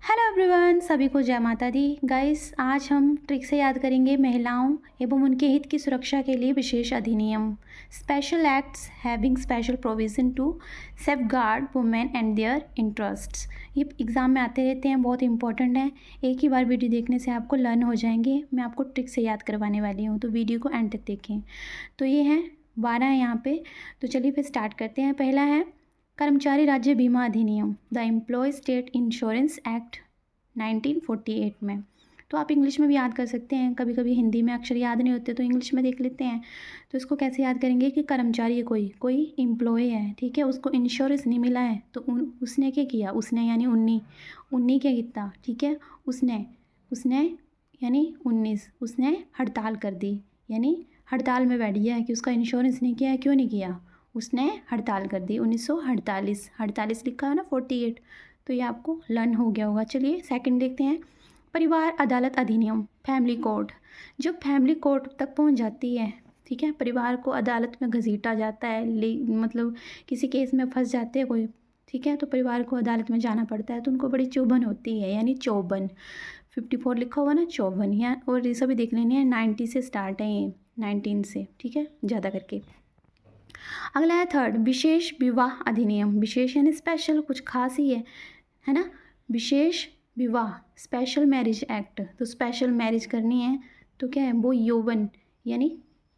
Hello everyone, सभी को जय माता दी। गाइस, आज हम ट्रिक से याद करेंगे महिलाओं एवं उनके हित की सुरक्षा के लिए विशेष अधिनियम, special acts having special provision to safeguard women and their interests. ये एग्ज़ाम में आते रहते हैं, बहुत इंपॉर्टेंट है। एक ही बार वीडियो देखने से आपको लर्न हो जाएंगे। मैं आपको ट्रिक से याद करवाने वाली हूँ, तो वीडियो को एंड तक देखें। तो ये हैं 12 है यहाँ पे। तो चलिए फिर स्टार्ट करते हैं। पहला है कर्मचारी राज्य बीमा अधिनियम, the employ state insurance act 1948 में। तो आप इंग्लिश में भी याद कर सकते हैं, कभी कभी हिंदी में अक्षर याद नहीं होते तो इंग्लिश में देख लेते हैं। तो इसको कैसे याद करेंगे कि कर्मचारी है, कोई एम्प्लॉय है, ठीक है, उसको इंश्योरेंस नहीं मिला है तो उसने क्या किया, उसने यानी उन्नी उन्नी क्या किया, ठीक है, उसने उसने यानी 19 उसने हड़ताल कर दी, यानी हड़ताल में बैठ गया है कि उसका इंश्योरेंस नहीं किया है। क्यों नहीं किया, उसने हड़ताल कर दी। 1948, 48 लिखा है ना, 48। तो ये आपको लर्न हो गया होगा। चलिए सेकंड देखते हैं, परिवार अदालत अधिनियम, फैमिली कोर्ट। जब फैमिली कोर्ट तक पहुंच जाती है, ठीक है, परिवार को अदालत में घसीटा जाता है, मतलब किसी केस में फंस जाते हैं कोई, ठीक है, तो परिवार को अदालत में जाना पड़ता है, तो उनको बड़ी चुभन होती है, यानी चौबन। 54 लिखा हुआ ना, चौबन। या और ये सभी देख लेने हैं, 90 से स्टार्ट है, ये 19 से, ठीक है, ज़्यादा करके। अगला है थर्ड, विशेष विवाह अधिनियम। विशेष यानी स्पेशल, कुछ खास ही है ना। विशेष विवाह, स्पेशल मैरिज एक्ट। तो स्पेशल मैरिज करनी है तो क्या है, वो यौवन यानी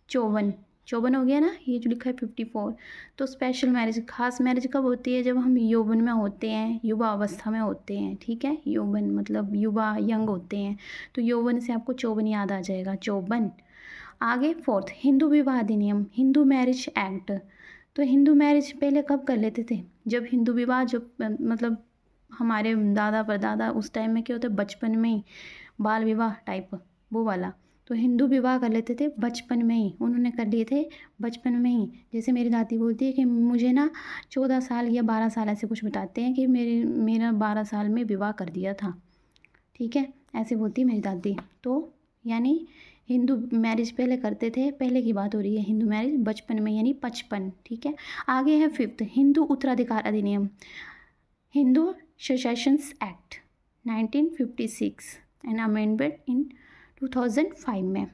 54, 54 हो गया ना, ये जो लिखा है 54। तो स्पेशल मैरिज, खास मैरिज कब होती है, जब हम यौवन में होते हैं, युवा अवस्था में होते हैं, ठीक है, यौवन मतलब युवा, यंग होते हैं। तो यौवन से आपको 54 याद आ जाएगा, 54। आगे फोर्थ, हिंदू विवाह अधिनियम, हिंदू मैरिज एक्ट। तो हिंदू मैरिज पहले कब कर लेते थे, जब हिंदू विवाह, जो मतलब हमारे दादा परदादा उस टाइम में क्या होता है, बचपन में ही बाल विवाह टाइप, वो वाला। तो हिंदू विवाह कर लेते थे बचपन में ही, उन्होंने कर लिए थे बचपन में ही। जैसे मेरी दादी बोलती है कि मुझे ना 14 साल या 12 साल ऐसे कुछ बताते हैं कि मेरा 12 साल में विवाह कर दिया था, ठीक है, ऐसे बोलती है मेरी दादी। तो यानी हिंदू मैरिज पहले करते थे, पहले की बात हो रही है, हिंदू मैरिज बचपन में यानी 55, ठीक है। आगे है फिफ्थ, हिंदू उत्तराधिकार अधिनियम, Hindu sessions act 1956 and amendment in 2005 में।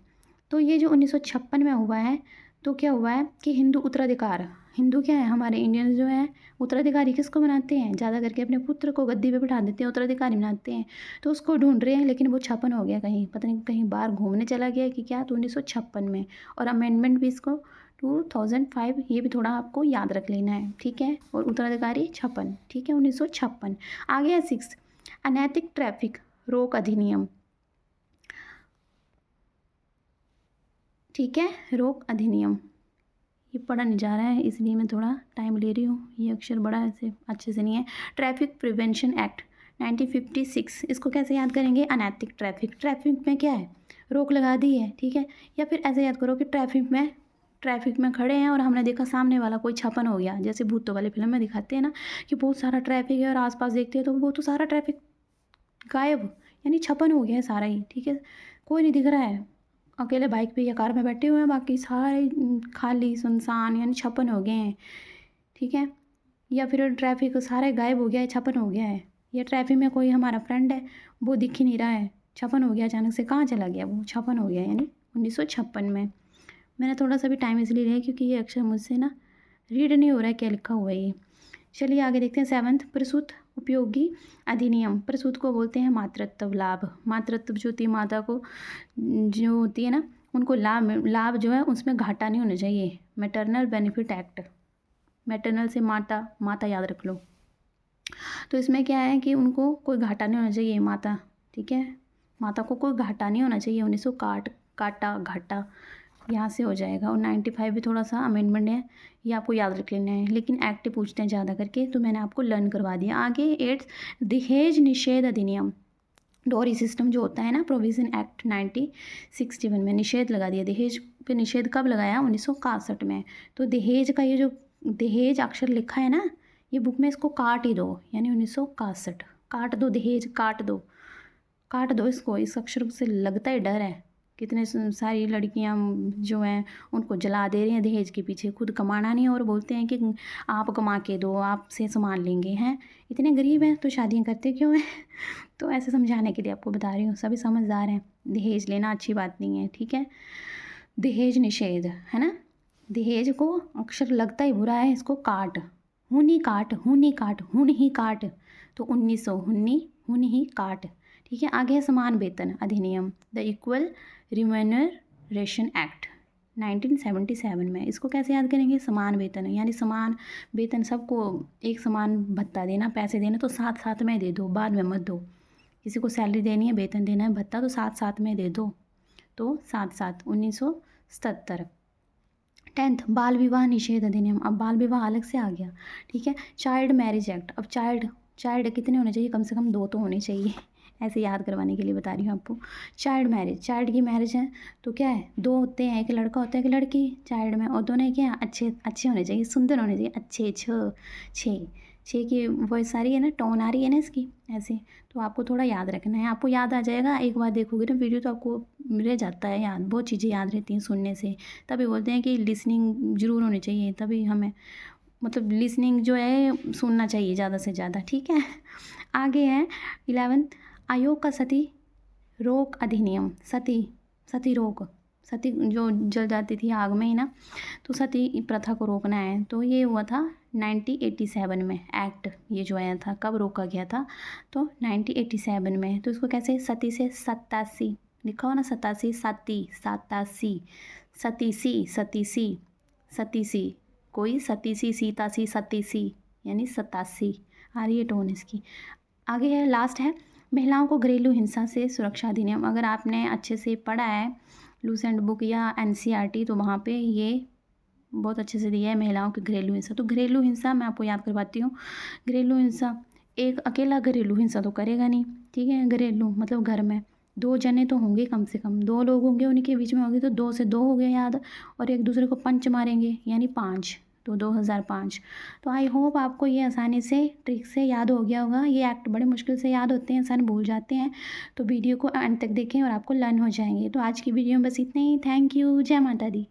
तो ये जो 1956 में हुआ है, तो क्या हुआ है कि हिंदू उत्तराधिकार, हिंदू क्या है, हमारे इंडियन जो है उत्तराधिकारी किसको बनाते हैं, ज़्यादा करके अपने पुत्र को गद्दी पे बिठा देते हैं, उत्तराधिकारी बनाते हैं। तो उसको ढूंढ रहे हैं, लेकिन वो 56 हो गया, कहीं पता नहीं कहीं बाहर घूमने चला गया कि क्या, तो 1956 में। और अमेंडमेंट भी इसको 2005, ये भी थोड़ा आपको याद रख लेना है, ठीक है। और उत्तराधिकारी 56, ठीक है, 1956। आगे है 6, अनैतिक ट्रैफिक रोक अधिनियम, ठीक है, रोक अधिनियम। ये पढ़ा नहीं जा रहा है इसलिए मैं थोड़ा टाइम ले रही हूँ, ये अक्षर बड़ा ऐसे अच्छे से नहीं है। ट्रैफिक प्रिवेंशन एक्ट 1956, इसको कैसे याद करेंगे, अनैतिक ट्रैफिक, ट्रैफिक में क्या है, रोक लगा दी है, ठीक है। या फिर ऐसे याद करो कि ट्रैफिक में खड़े हैं और हमने देखा सामने वाला कोई 56 हो गया, जैसे भूतों वाले फिल्म में दिखाते हैं ना कि बहुत सारा ट्रैफिक है और आसपास देखते हैं तो वो तो सारा ट्रैफिक गायब, यानी 56 हो गया है सारा ही, ठीक है, कोई नहीं दिख रहा है, अकेले बाइक पे या कार में बैठे हुए हैं, बाकी सारे खाली सुनसान, यानी 56 हो गए हैं, ठीक है। या फिर ट्रैफिक सारे गायब हो गया है, 56 हो गया है। या ट्रैफिक में कोई हमारा फ्रेंड है, वो दिख ही नहीं रहा है, 56 हो गया, अचानक से कहाँ चला गया, वो 56 हो गया, यानी 1956 में। मैंने थोड़ा सा भी टाइम इसलिए लिया क्योंकि ये अक्षर मुझसे ना रीड नहीं हो रहा है क्या लिखा हुआ है ये। चलिए आगे देखते हैं 7th, प्रसूत उपयोगी अधिनियम। प्रसूत को बोलते हैं मातृत्व लाभ, मातृत्व जो होती है माता को, जो होती है ना, उनको लाभ जो है उसमें घाटा नहीं होना चाहिए। मैटरनल बेनिफिट एक्ट, मैटरनल से माता, माता याद रख लो। तो इसमें क्या है कि उनको कोई घाटा नहीं होना चाहिए, माता, ठीक है, माता को कोई घाटा नहीं होना चाहिए। 1900 काटा घाटा यहाँ से हो जाएगा। और 95 भी थोड़ा सा अमेंडमेंट है, ये आपको याद रख लेना है, लेकिन एक्ट पूछते हैं ज़्यादा करके, तो मैंने आपको लर्न करवा दिया। आगे 8, दहेज निषेध अधिनियम, डोरी सिस्टम जो होता है ना, प्रोविजन एक्ट 1961 में निषेध लगा दिया। दहेज पे निषेध कब लगाया, 1961 में। तो दहेज का ये जो दहेज अक्षर लिखा है ना, ये बुक में इसको काट ही दो, यानी 1961, काट दो, दहेज काट दो, काट दो इसको, इस अक्षर से लगता ही डर है कितने सारी लड़कियां जो हैं उनको जला दे रही हैं दहेज के पीछे, खुद कमाना नहीं और बोलते हैं कि आप कमा के दो, आपसे सामान लेंगे। हैं इतने गरीब हैं तो शादियां करते क्यों हैं? तो ऐसे समझाने के लिए आपको बता रही हूँ, सभी समझदार हैं। दहेज लेना अच्छी बात नहीं है, ठीक है। दहेज निषेध है ना, दहेज को अक्षर लगता ही बुरा है, इसको काट, हुनी काट, हुनी काट, हुन ही काट। तो 1900 हुन ही काट, ठीक है। आगे है समान वेतन अधिनियम, द इक्वल रिम्यूनरेशन एक्ट 1977 में। इसको कैसे याद करेंगे? समान वेतन यानी समान वेतन, सबको एक समान भत्ता देना, पैसे देना तो साथ साथ में दे दो, बाद में मत दो। किसी को सैलरी देनी है, वेतन देना है, भत्ता तो साथ साथ में दे दो। तो साथ साथ 1977। 10th बाल विवाह निषेध अधिनियम, अब बाल विवाह अलग से आ गया, ठीक है। चाइल्ड मैरिज एक्ट, अब चाइल्ड कितने होने चाहिए? कम से कम 2 तो होने चाहिए, ऐसे याद करवाने के लिए बता रही हूँ आपको। चाइल्ड की मैरिज है तो क्या है, 2 होते हैं, एक लड़का होता है एक लड़की चाइल्ड में, और दोनों क्या अच्छे अच्छे होने चाहिए, सुंदर होने चाहिए, अच्छे। छः की वॉइस सारी है ना, टोन आ रही है ना इसकी ऐसे। तो आपको थोड़ा याद रखना है, आपको याद आ जाएगा, एक बार देखोगे ना वीडियो तो आपको रह जाता है याद, बहुत चीज़ें याद रहती हैं सुनने से। तभी बोलते हैं कि लिसनिंग ज़रूर होनी चाहिए, तभी हमें मतलब लिसनिंग जो है सुनना चाहिए ज़्यादा से ज़्यादा, ठीक है। आगे है 11th आयोग का सती रोक अधिनियम, सती रोक, सती जो जल जाती थी आग में ही ना, तो सती प्रथा को रोकना है। तो ये हुआ था 1987 में, एक्ट ये जो आया था, कब रोका गया था? तो 1987 में। तो इसको कैसे, सती से 87 लिखा हो ना, 87 सतीसी, कोई सतीसी सीतासी सतीसी यानी 87 आ रही है टोन इसकी। आगे है, लास्ट है महिलाओं को घरेलू हिंसा से सुरक्षा अधिनियम। अगर आपने अच्छे से पढ़ा है लूसेंट बुक या एनसीईआरटी तो वहाँ पे ये बहुत अच्छे से दिया है महिलाओं की घरेलू हिंसा। तो घरेलू हिंसा मैं आपको याद करवाती हूँ। घरेलू हिंसा, एक अकेला घरेलू हिंसा तो करेगा नहीं, ठीक है। घरेलू मतलब घर में 2 जने तो होंगे, कम से कम 2 लोग होंगे, उनके बीच में होंगे तो 2 से 2 हो गए याद, और एक दूसरे को पंच मारेंगे यानी 5, तो 2005। तो आई होप आपको ये आसानी से ट्रिक से याद हो गया होगा। ये एक्ट बड़े मुश्किल से याद होते हैं, इंसान भूल जाते हैं, तो वीडियो को अंत तक देखें और आपको लर्न हो जाएंगे। तो आज की वीडियो में बस इतना ही। थैंक यू, जय माता दी।